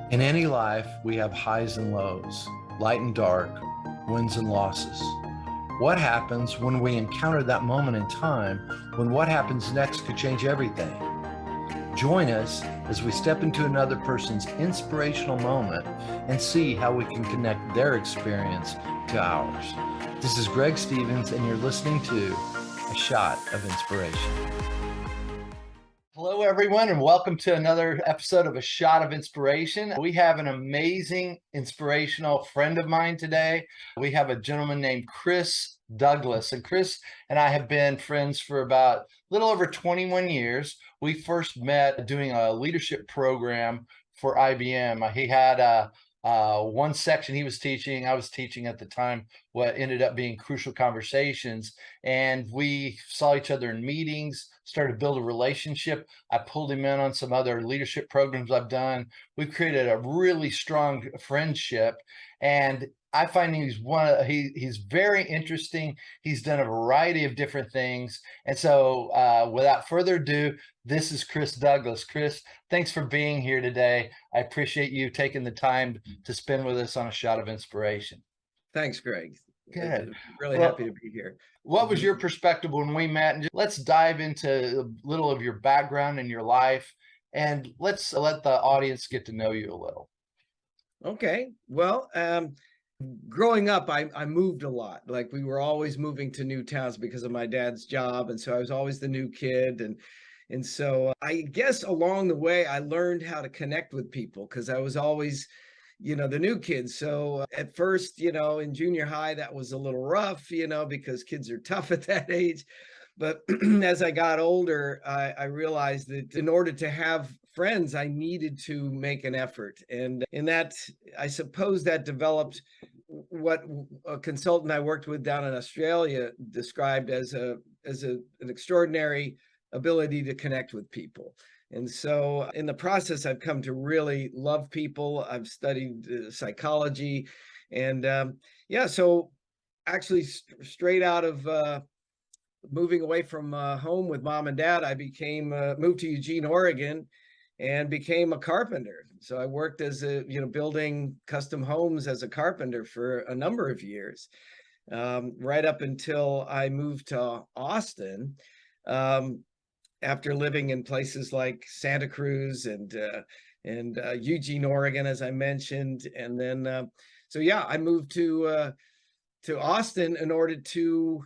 In any life, we have highs and lows, light and dark, wins and losses. What happens when we encounter that moment in time when what happens next could change everything? Join us as we step into another person's inspirational moment and see how we can connect their experience to ours. This is Greg Stevens, and you're listening to A Shot of Inspiration. Hello, everyone, and welcome to another episode of A Shot of Inspiration. We have an amazing, inspirational friend of mine today. We have a gentleman named Chris Douglas, and Chris and I have been friends for about a little over 21 years. We first met doing a leadership program for IBM. He had one section he was teaching. I was teaching at the time what ended up being Crucial Conversations, and we saw each other in meetings, started to build a relationship. I pulled him in on some other leadership programs I've done. We've created a really strong friendship, and I find he's very interesting. He's done a variety of different things. And so without further ado, this is Chris Douglas. Chris, thanks for being here today. I appreciate you taking the time to spend with us on A Shot of Inspiration. Thanks, Greg. Good. Really happy to be here. What was your perspective when we met? And let's dive into a little of your background and your life, and let's let the audience get to know you a little. Okay. Well, growing up, I moved a lot. Like, we were always moving to new towns because of my dad's job, and so I was always the new kid. And so I guess along the way, I learned how to connect with people because I was always, the new kid. So at first, in junior high, that was a little rough, because kids are tough at that age. But as I got older, I realized that in order to have friends, I needed to make an effort. And in that, I suppose that developed what a consultant I worked with down in Australia described as an extraordinary ability to connect with people. And so in the process, I've come to really love people. I've studied psychology. And so actually straight out of moving away from home with mom and dad, I moved to Eugene, Oregon, and became a carpenter. So I worked as building custom homes as a carpenter for a number of years, right up until I moved to Austin. After living in places like Santa Cruz and Eugene, Oregon, as I mentioned. And then, I moved to Austin in order to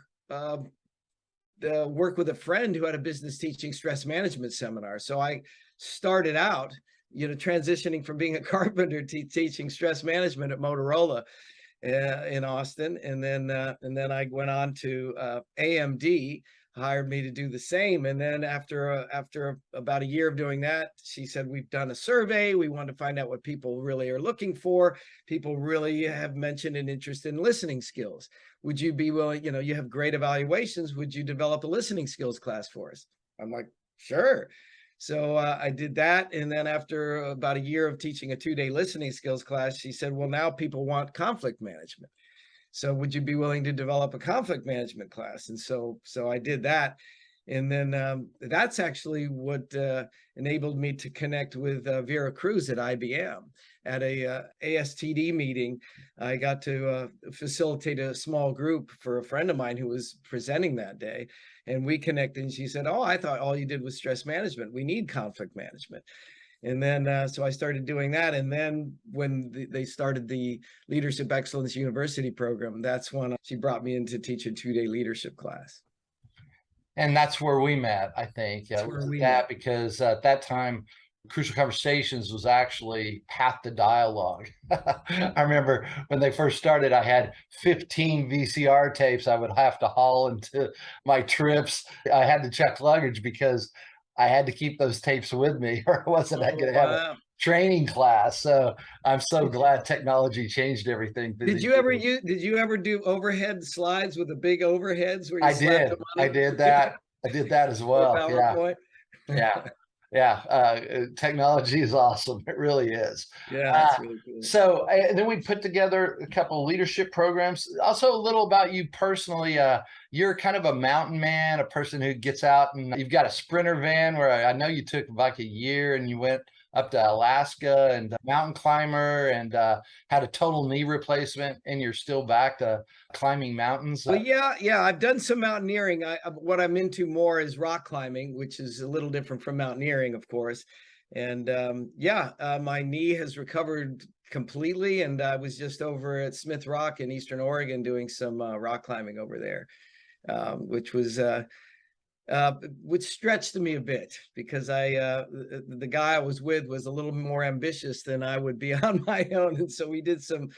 work with a friend who had a business teaching stress management seminar. So I started out, transitioning from being a carpenter to teaching stress management at Motorola in Austin. And then I went on to AMD, hired me to do the same. And then after about a year of doing that, she said, we've done a survey. We want to find out what people really are looking for. People really have mentioned an interest in listening skills. Would you be willing, you have great evaluations. Would you develop a listening skills class for us? I'm like, sure. So I did that. And then after about a year of teaching a 2-day listening skills class, she said, well, now people want conflict management. So would you be willing to develop a conflict management class? And so I did that. And then that's actually what enabled me to connect with Vera Cruz at IBM at a ASTD meeting. I got to facilitate a small group for a friend of mine who was presenting that day. And we connected, and she said, oh, I thought all you did was stress management. We need conflict management. And then, so I started doing that. And then when they started the Leadership Excellence University program, that's when she brought me in to teach a 2-day leadership class. And that's where we met, I think. Because at that time, Crucial Conversations was actually Path to Dialogue. I remember when they first started, I had 15 VCR tapes I would have to haul into my trips. I had to check luggage because I had to keep those tapes with me, or I wasn't going to have a training class. So I'm so glad technology changed everything. Did you ever do overhead slides with the big overheads where you slapped them on? I did that as well. PowerPoint? Technology is awesome. It really is. Yeah, it's really cool. So then we put together a couple of leadership programs. Also, a little about you personally. You're kind of a mountain man, a person who gets out, and you've got a Sprinter van where I know you took like a year and you went up to Alaska and a mountain climber and had a total knee replacement, and you're still back to climbing mountains. Well, yeah, I've done some mountaineering. What I'm into more is rock climbing, which is a little different from mountaineering, of course. And yeah, my knee has recovered completely, and I was just over at Smith Rock in Eastern Oregon doing some rock climbing over there, which was which stretched me a bit because the guy I was with was a little more ambitious than I would be on my own, and so we did some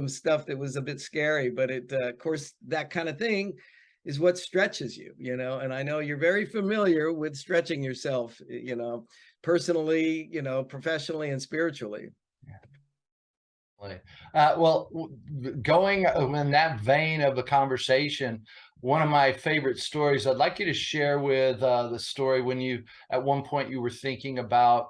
stuff that was a bit scary. But it, of course, that kind of thing is what stretches you, you know. And I know you're very familiar with stretching yourself, you know, personally, you know, professionally, and spiritually. Right. Well, going in that vein of the conversation, one of my favorite stories, I'd like you to share with the story when you, at one point, you were thinking about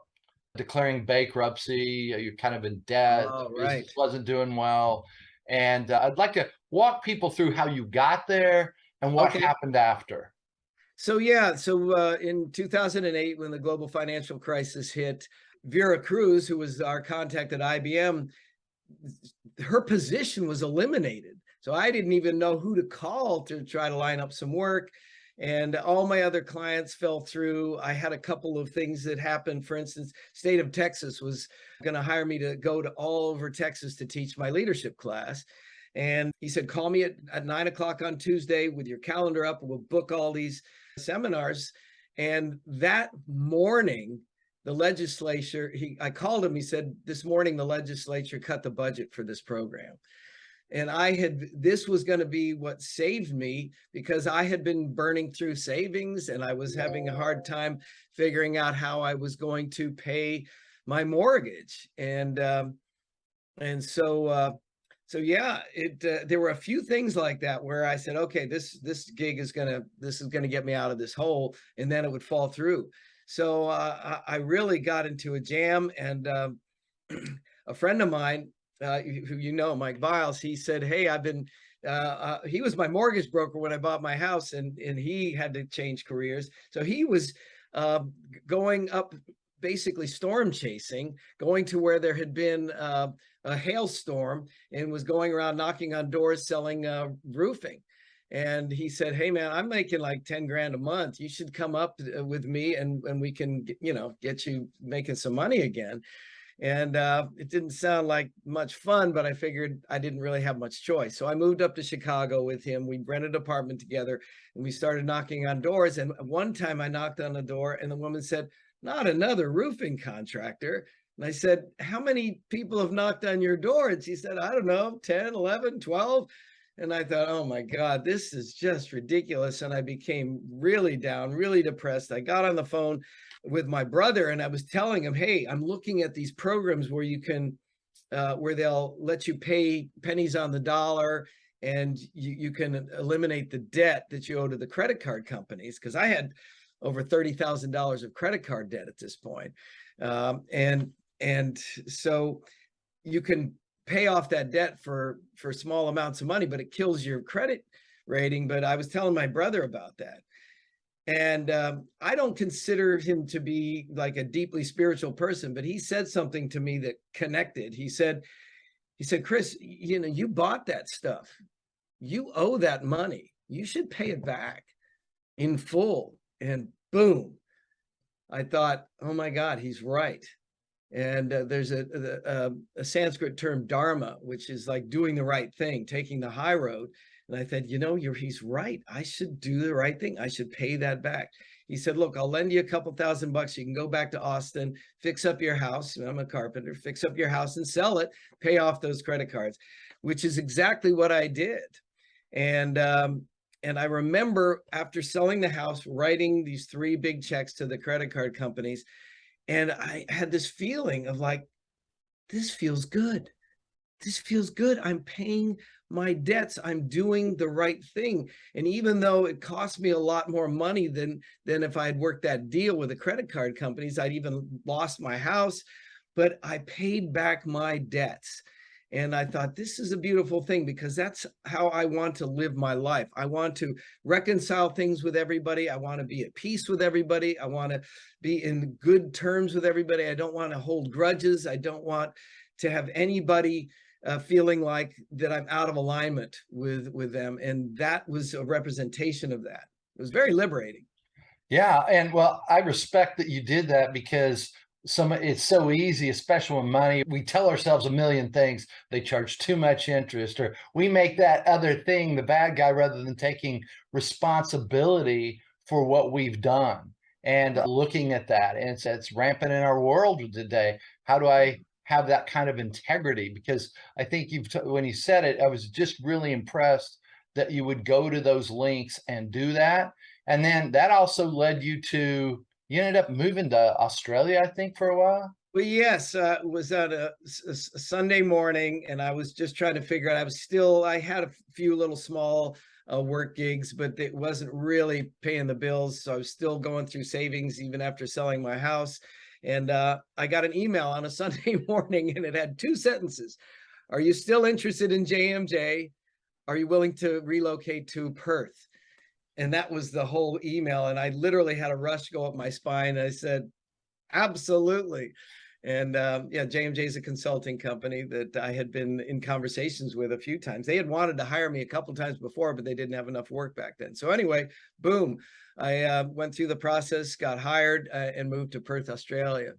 declaring bankruptcy, you're kind of in debt, Oh, the right. business wasn't doing well. And I'd like to walk people through how you got there and what Okay. happened after. So yeah, so in 2008, when the global financial crisis hit, Vera Cruz, who was our contact at IBM, her position was eliminated. So I didn't even know who to call to try to line up some work. And all my other clients fell through. I had a couple of things that happened. For instance, state of Texas was going to hire me to go to all over Texas to teach my leadership class. And he said, call me at 9 o'clock on Tuesday with your calendar up. We'll book all these seminars. And that morning, the legislature, I called him, he said, this morning, the legislature cut the budget for this program. And this was going to be what saved me, because I had been burning through savings and I was having a hard time figuring out how I was going to pay my mortgage. And so yeah, there were a few things like that where I said, okay, this gig is gonna get me out of this hole, and then it would fall through. So I really got into a jam, and a friend of mine, who you know, Mike Biles, he said, hey, he was my mortgage broker when I bought my house, and he had to change careers. So he was going up, basically storm chasing, going to where there had been a hailstorm, and was going around knocking on doors selling roofing. And he said, hey man, I'm making like 10 grand a month. You should come up with me, and we can, you know, get you making some money again. And it didn't sound like much fun, but I figured I didn't really have much choice. So I moved up to Chicago with him. We rented an apartment together, and we started knocking on doors. And one time I knocked on the door, and the woman said, not another roofing contractor. And I said, how many people have knocked on your door? And she said, I don't know, 10, 11, 12. And I thought, oh my God, this is just ridiculous. And I became really down, really depressed. I got on the phone with my brother, and I was telling him, hey, I'm looking at these programs where you can, where they'll let you pay pennies on the dollar, and you can eliminate the debt that you owe to the credit card companies. Because I had over $30,000 of credit card debt at this point. And so you can pay off that debt for small amounts of money, but it kills your credit rating. But I was telling my brother about that. And I don't consider him to be like a deeply spiritual person, but he said something to me that connected. He said, Chris, you know, you bought that stuff. You owe that money. You should pay it back in full. And boom, I thought, oh my God, he's right. And there's a Sanskrit term, dharma, which is like doing the right thing, taking the high road. And I said, you know, he's right. I should do the right thing. I should pay that back. He said, look, I'll lend you a couple $1,000. You can go back to Austin, fix up your house. I'm a carpenter, fix up your house and sell it, pay off those credit cards, which is exactly what I did. And I remember after selling the house, writing these 3 big checks to the credit card companies. And I had this feeling of like, this feels good. This feels good. I'm paying my debts. I'm doing the right thing. And even though it cost me a lot more money than if I had worked that deal with the credit card companies, I'd even lost my house, but I paid back my debts. And I thought, this is a beautiful thing, because that's how I want to live my life. I want to reconcile things with everybody. I want to be at peace with everybody. I want to be in good terms with everybody. I don't want to hold grudges. I don't want to have anybody feeling like that I'm out of alignment with them. And that was a representation of that. It was very liberating. Yeah, and well, I respect that you did that because it's so easy, especially with money. We tell ourselves a million things. They charge too much interest, or we make that other thing the bad guy rather than taking responsibility for what we've done and looking at that. And it's rampant in our world today. How do I have that kind of integrity? Because I think when you said it, I was just really impressed that you would go to those links and do that. And then that also led you ended up moving to Australia, I think, for a while? Well, yes, it was on a Sunday morning, and I was just trying to figure out. I had a few little small work gigs, but it wasn't really paying the bills. So I was still going through savings even after selling my house. And I got an email on a Sunday morning, and it had two sentences. Are you still interested in JMJ? Are you willing to relocate to Perth? And that was the whole email. And I literally had a rush go up my spine. I said, absolutely. And yeah, JMJ is a consulting company that I had been in conversations with a few times. They had wanted to hire me a couple of times before, but they didn't have enough work back then. So anyway, boom, I went through the process, got hired, and moved to Perth, Australia.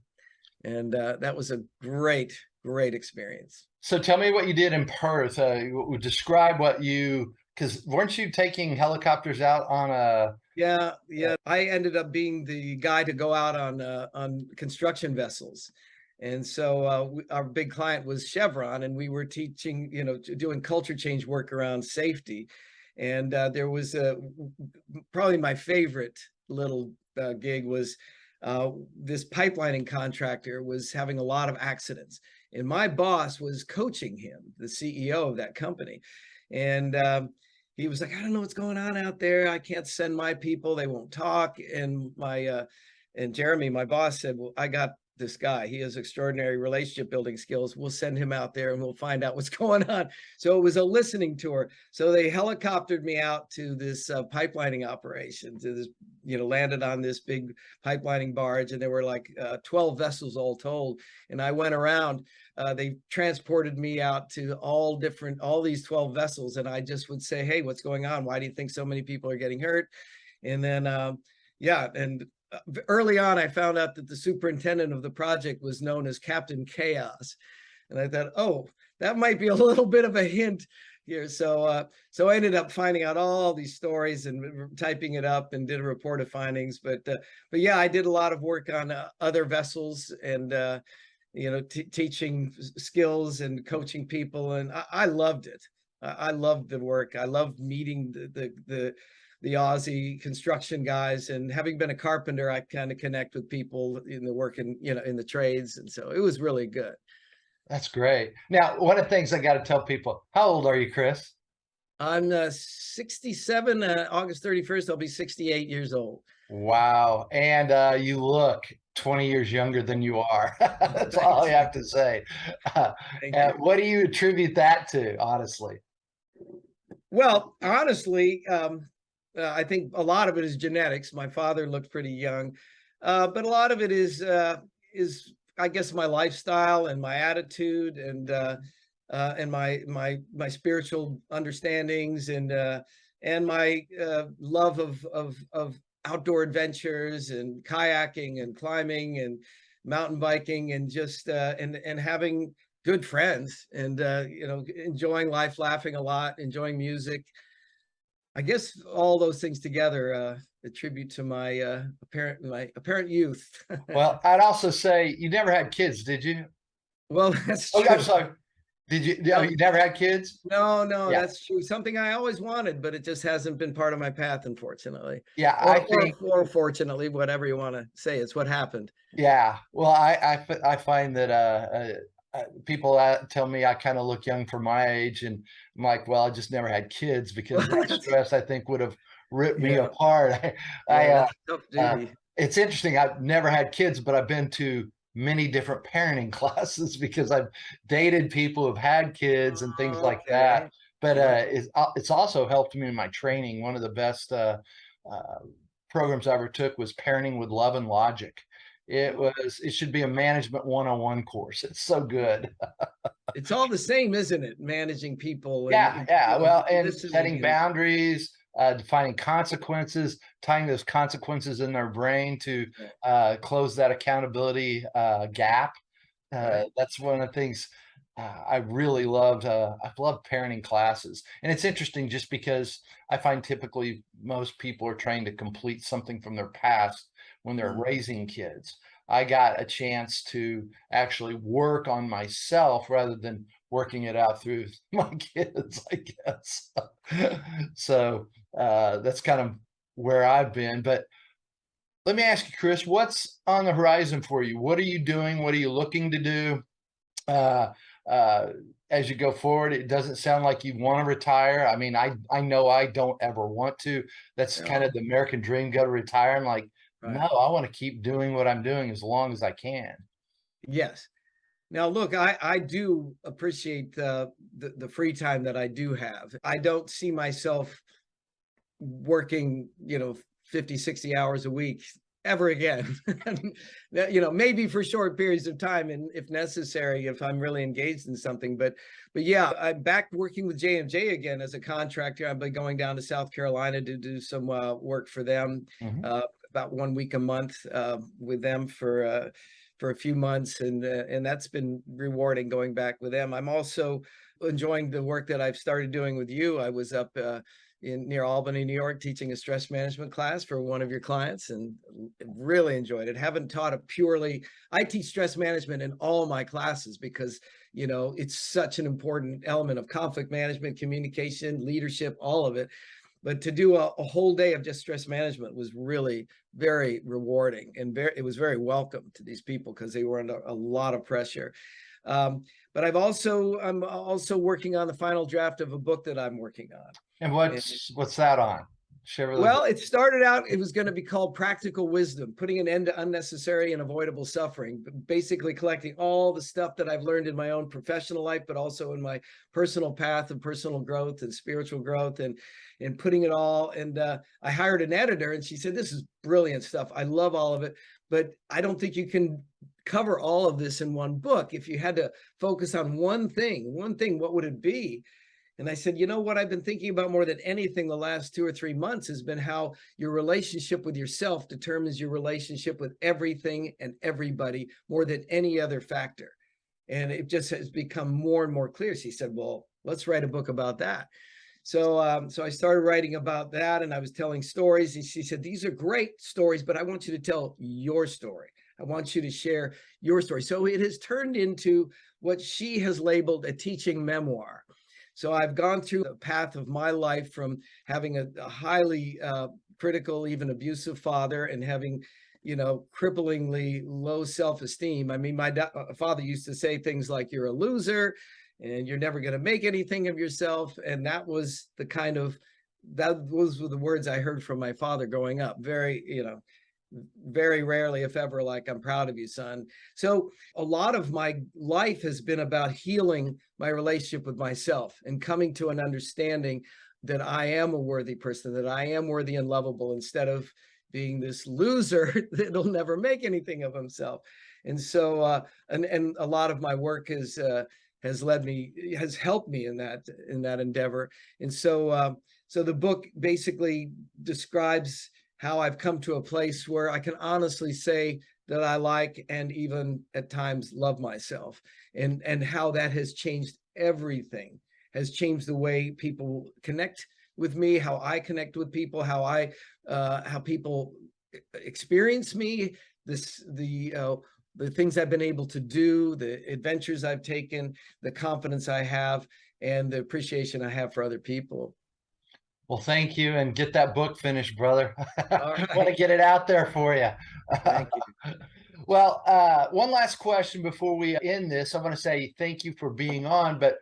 And that was a great, great experience. So tell me what you did in Perth. Describe because weren't you taking helicopters out on a? Yeah, yeah. I ended up being the guy to go out on construction vessels. And so our big client was Chevron, and we were teaching, doing culture change work around safety. And there was probably my favorite little gig was this pipelining contractor was having a lot of accidents. And my boss was coaching him, the CEO of that company. And he was like, I don't know what's going on out there. I can't send my people. They won't talk. And and Jeremy, my boss, said, well, I got this guy. He has extraordinary relationship building skills. We'll send him out there and we'll find out what's going on. So it was a listening tour. So they helicoptered me out to this pipelining operation, to this, landed on this big pipelining barge. And there were like 12 vessels all told. And I went around. They transported me out to all these 12 vessels. And I just would say, hey, what's going on? Why do you think so many people are getting hurt? And then, yeah. And early on, I found out that the superintendent of the project was known as Captain Chaos. And I thought, oh, that might be a little bit of a hint here. So I ended up finding out all these stories and typing it up and did a report of findings. But yeah, I did a lot of work on other vessels and teaching skills and coaching people, and I loved it. I loved the work. I loved meeting the Aussie construction guys, and having been a carpenter, I kind of connect with people in the work and in the trades, and so it was really good. That's great. Now, one of the things I got to tell people, how old are you, Chris? I'm 67. August 31st, I'll be 68 years old. Wow. And you look 20 years younger than you are. That's all I have to say. What do you attribute that to, honestly? Well, honestly, I think a lot of it is genetics. My father looked pretty young, but a lot of it is I guess my lifestyle and my attitude and my spiritual understandings and my love of outdoor adventures and kayaking and climbing and mountain biking and just and having good friends and enjoying life, laughing a lot, enjoying music. I guess all those things together attribute to my apparent youth. Well, I'd also say you never had kids, did you? Well, that's Oh, true. I'm sorry. Did you? You never had kids? No, Yeah. that's true. Something I always wanted, but it just hasn't been part of my path, unfortunately. Yeah, I think. Or fortunately, whatever you want to say, it's what happened. Yeah. Well, I find that people tell me I kind of look young for my age, and I'm like, well, I just never had kids because that stress I think would have ripped me apart. That's a tough duty. It's interesting. I've never had kids, but I've been to many different parenting classes because I've dated people who've had kids and things like that. Okay. But Yep. it's also helped me in my training. One of the best programs I ever took was Parenting with Love and Logic. It should be a management 101 course. It's so good. It's all the same, isn't it? Managing people and, Yeah, yeah. Well, and listening setting and boundaries, defining consequences, tying those consequences in their brain to yeah, close that accountability gap. right. That's one of the things I really loved. I've loved parenting classes, and it's interesting just because I find typically most people are trying to complete something from their past when they're Mm. raising kids. I got a chance to actually work on myself rather than working it out through my kids, I guess. So that's kind of where I've been. But let me ask you, Chris, what's on the horizon for you? What are you doing? What are you looking to do uh, uh, as you go forward? It doesn't sound like you want to retire. I mean, I know I don't ever want to. That's kind No, of the American dream, go to retire. I'm like, no, right. I want to keep doing what I'm doing as long as I can. Yes. Now, look, I do appreciate the free time that I do have. I don't see myself working, 50, 60 hours a week ever again. Maybe for short periods of time and if necessary, if I'm really engaged in something. But yeah, I'm back working with J&J again as a contractor. I've been going down to South Carolina to do some work for them, Mhm. about 1 week a month with them for a few months, and that's been rewarding going back with them. I'm also enjoying the work that I've started doing with you. I was up in near Albany, New York, teaching a stress management class for one of your clients, and really enjoyed it. Haven't taught it purely. I teach stress management in all my classes because it's such an important element of conflict management, communication, leadership, all of it. But to do a whole day of just stress management was really very rewarding, and it was very welcome to these people because they were under a lot of pressure. But I'm also working on the final draft of a book that I'm working on. And And what's that on? Share with us. well, it started out, it was going to be called Practical Wisdom, putting an end to unnecessary and avoidable suffering, basically collecting all the stuff that I've learned in my own professional life, but also in my personal path of personal growth and spiritual growth, and putting it all. And I hired an editor, and she said, "This is brilliant stuff. I love all of it, but I don't think you can cover all of this in one book. If you had to focus on one thing, what would it be?" And I said, what I've been thinking about more than anything the last 2 or 3 months has been how your relationship with yourself determines your relationship with everything and everybody more than any other factor. And it just has become more and more clear. She said, "Well, let's write a book about that." So I started writing about that, and I was telling stories. And she said, "These are great stories, but I want you to tell your story. I want you to share your story." So it has turned into what she has labeled a teaching memoir. So I've gone through the path of my life from having a highly critical, even abusive father, and having, cripplingly low self-esteem. I mean, my father used to say things like, "You're a loser and you're never going to make anything of yourself." And those were the words I heard from my father growing up. Very rarely, if ever, like, "I'm proud of you, son." So a lot of my life has been about healing my relationship with myself and coming to an understanding that I am a worthy person, that I am worthy and lovable, instead of being this loser that'll never make anything of himself. And so, and a lot of my work has helped me in that endeavor. And so the book basically describes how I've come to a place where I can honestly say that I like and even at times love myself, and how that has changed everything, has changed the way people connect with me, how I connect with people, how people experience me, the things I've been able to do, the adventures I've taken, the confidence I have, and the appreciation I have for other people. Well, thank you, and get that book finished, brother. All Want to right. get it out there for you. Thank you. Well, one last question before we end this. I want to say thank you for being on, but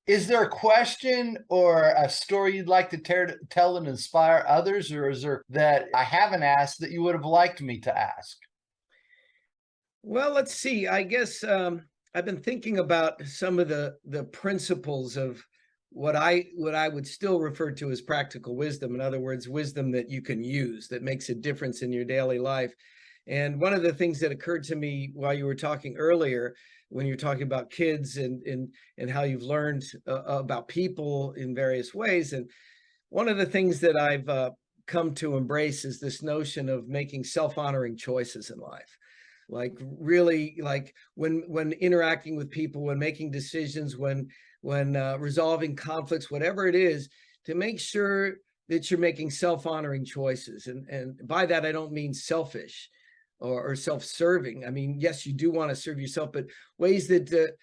is there a question or a story you'd like to tell and inspire others, or is there that I haven't asked that you would have liked me to ask? Well, let's see. I guess I've been thinking about some of the principles of what I would still refer to as practical wisdom. In other words, wisdom that you can use that makes a difference in your daily life. And one of the things that occurred to me while you were talking earlier, when you were talking about kids and how you've learned about people in various ways, and one of the things that I've come to embrace is this notion of making self-honoring choices in life. Like really, like when interacting with people, when making decisions, when resolving conflicts, whatever it is, to make sure that you're making self-honoring choices. And by that I don't mean selfish or self-serving. I mean, yes, you do want to serve yourself, but ways that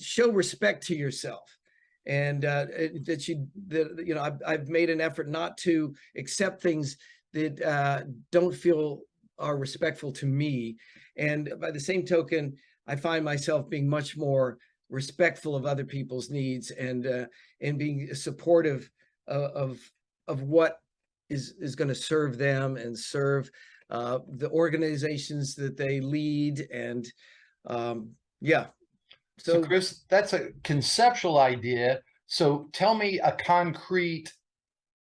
show respect to yourself, and that you know I've made an effort not to accept things that don't feel are respectful to me. And by the same token, I find myself being much more respectful of other people's needs, and being supportive of what is going to serve them and serve the organizations that they lead. And yeah, So, so Chris, that's a conceptual idea. So, tell me a concrete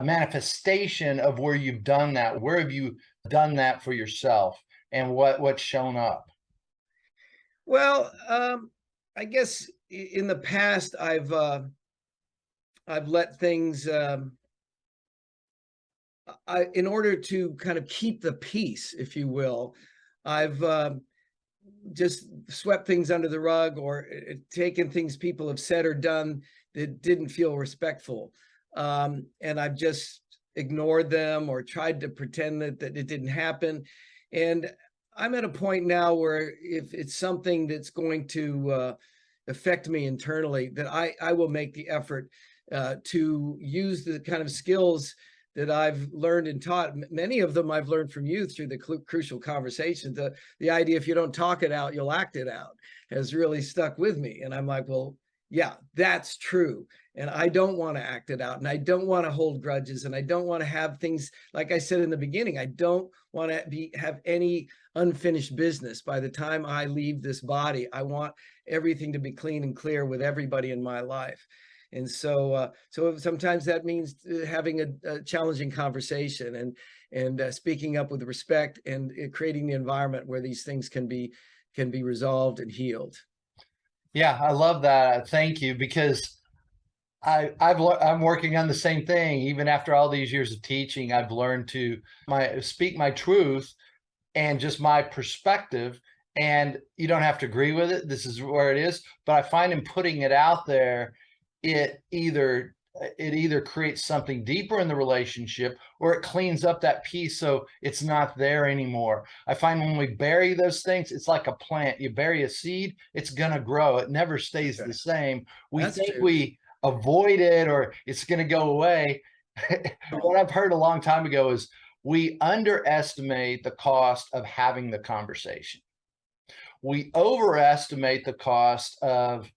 manifestation of where you've done that. Where have you done that for yourself, and what's shown up? well, I guess in the past I've let things in order to kind of keep the peace, if you will, I've just swept things under the rug, or taken things people have said or done that didn't feel respectful. And I've just ignored them or tried to pretend that it didn't happen. And I'm at a point now where if it's something that's going to affect me internally, that I will make the effort to use the kind of skills that I've learned and taught. Many of them I've learned from you through the crucial conversations. The idea, if you don't talk it out, you'll act it out, has really stuck with me. And I'm like, well, yeah, that's true. And I don't want to act it out. And I don't want to hold grudges. And I don't want to have things, like I said in the beginning, I don't want to have any unfinished business by the time I leave this body. I want everything to be clean and clear with everybody in my life. And so sometimes that means having a challenging conversation, and speaking up with respect, and creating the environment where these things can be resolved and healed. Yeah, I love that. Thank you, because I'm working on the same thing. Even after all these years of teaching, I've learned to speak my truth and just my perspective. And you don't have to agree with it. This is where it is. But I find in putting it out there, it either creates something deeper in the relationship, or it cleans up that piece so it's not there anymore. I find when we bury those things, it's like a plant. You bury a seed, it's going to grow. It never stays That's the right. same. We That's think true. we avoid it or it's going to go away. What I've heard a long time ago is we underestimate the cost of having the conversation. We overestimate the cost of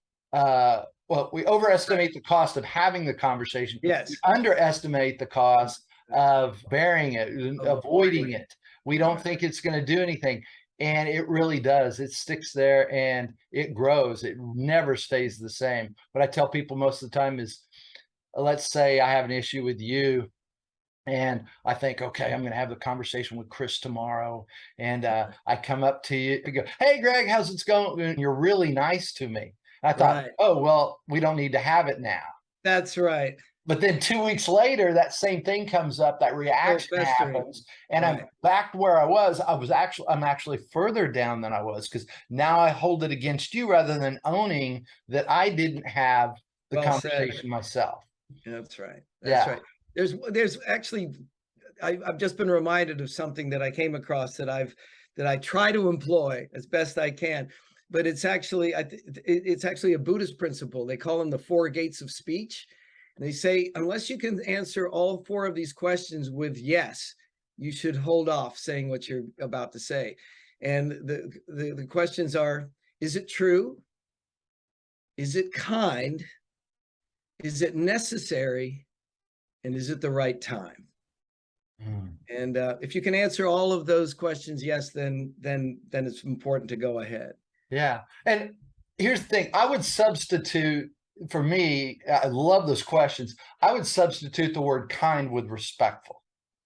we overestimate the cost of having the conversation. We Yes. underestimate the cost of bearing it, avoiding Avoiding. it. We don't think it's going to do anything. And it really does. It sticks there and it grows. It never stays the same. What I tell people most of the time is, let's say I have an issue with you, and I think, okay, I'm going to have the conversation with Chris tomorrow. And I come up to you and go, hey, Greg, how's it going? And you're really nice to me. And I thought, Right. oh, well, we don't need to have it now. That's right. But then 2 weeks later, that same thing comes up, that So reaction festering. happens, and I'm Right. back to where I was. I'm actually further down than I was, because now I hold it against you rather than owning that I didn't have the Well said. conversation myself. That's right. That's Yeah. right. There's actually, I've just been reminded of something that I came across that I try to employ as best I can, but it's actually it's actually a Buddhist principle. They call them the four gates of speech, and they say unless you can answer all four of these questions with yes, you should hold off saying what you're about to say. And the questions are: is it true? Is it kind? Is it necessary? And is it the right time? Mm. And if you can answer all of those questions, yes, then it's important to go ahead. Yeah. And here's the thing, I would substitute, for me, I love those questions. I would substitute the word kind with respectful.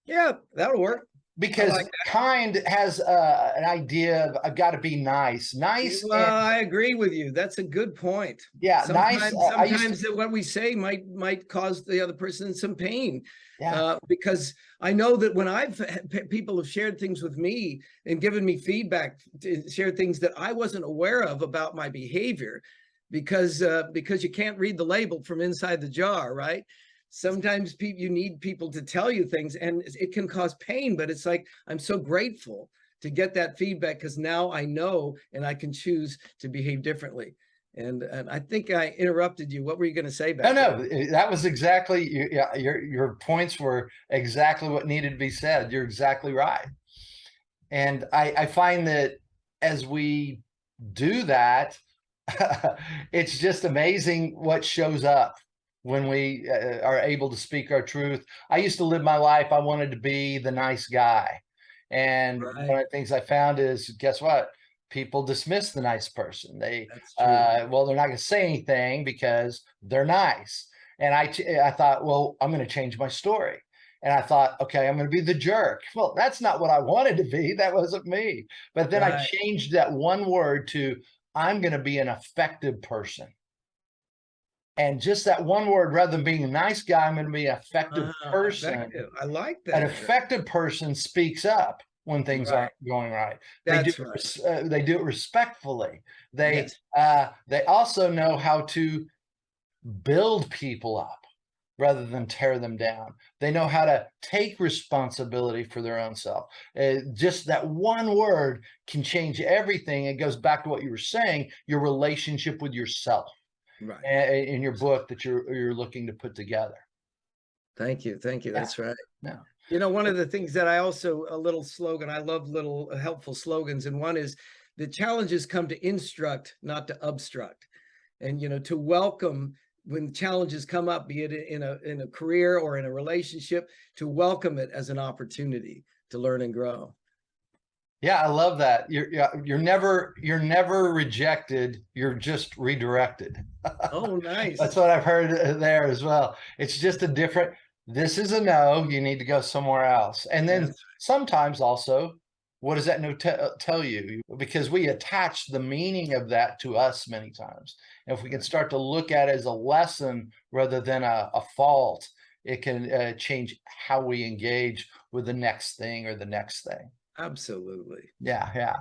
Yeah, that'll work. I Because like kind has an idea of I've got to be nice. that. Nice Well, and I agree with you. That's a good point. yeah, nice. Sometimes that what we say might cause the other person some pain. Yeah, Because I know that when people have shared things with me and given me feedback, shared things that I wasn't aware of about my behavior, because you can't read the label from inside the jar, right? Sometimes you need people to tell you things, and it can cause pain, but it's like, I'm so grateful to get that feedback, because now I know and I can choose to behave differently. And I think I interrupted you. What were you going to say back no, there? that was exactly yeah, your points were exactly what needed to be said. You're exactly right. And I find that as we do that, it's just amazing what shows up when we are able to speak our truth. I used to live my life, I wanted to be the nice guy. And Right. one of the things I found is, guess what? People dismiss the nice person. That's true. Well, they're not going to say anything because they're nice. And I thought, well, I'm going to change my story. And I thought, okay, I'm going to be the jerk. Well, that's not what I wanted to be. That wasn't me. But then I Right. changed that one word to, I'm going to be an effective person. And just that one word, rather than being a nice guy, I'm going to be an effective person. Effective. I like An that. effective person speaks up when things Right. aren't going right. That's right. They do it respectfully. Yes. They also know how to build people up rather than tear them down. They know how to take responsibility for their own self. Just that one word can change everything. It goes back to what you were saying, your relationship with yourself Right. in your book that you're looking to put together. Thank you. Thank you. Yeah. That's right. No. You know, one of the things that I also, a little slogan, I love little helpful slogans. And one is, the challenges come to instruct, not to obstruct. And, you know, to welcome when challenges come up, be it in a career or in a relationship, to welcome it as an opportunity to learn and grow. Yeah, I love that. You're never rejected. You're just redirected. Oh, nice. That's what I've heard there as well. It's just a different. This is a no. You need to go somewhere else. And then That's sometimes also, what does that no tell you? Because we attach the meaning of that to us many times. And if we can start to look at it as a lesson rather than a fault, it can change how we engage with the next thing or the next thing. absolutely. Yeah, yeah.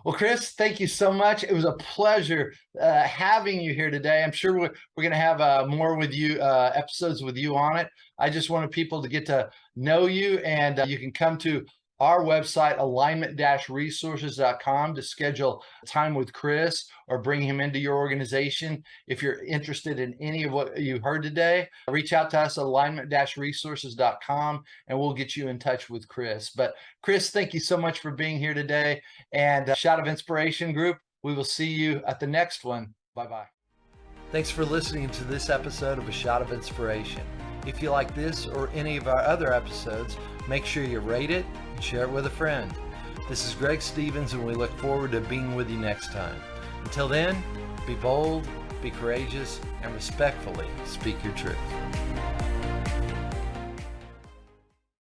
Well, Chris, thank you so much. It was a pleasure having you here today. I'm sure we're going to have more with you, episodes with you on it. I just wanted people to get to know you, and you can come to our website, alignment-resources.com, to schedule time with Chris or bring him into your organization. If you're interested in any of what you heard today, reach out to us at alignment-resources.com, and we'll get you in touch with Chris. But Chris, thank you so much for being here today. And Shot of Inspiration Group, we will see you at the next one. Bye-bye. Thanks for listening to this episode of A Shot of Inspiration. If you like this or any of our other episodes, make sure you rate it and share it with a friend. This is Greg Stevens, and we look forward to being with you next time. Until then, be bold, be courageous, and respectfully speak your truth.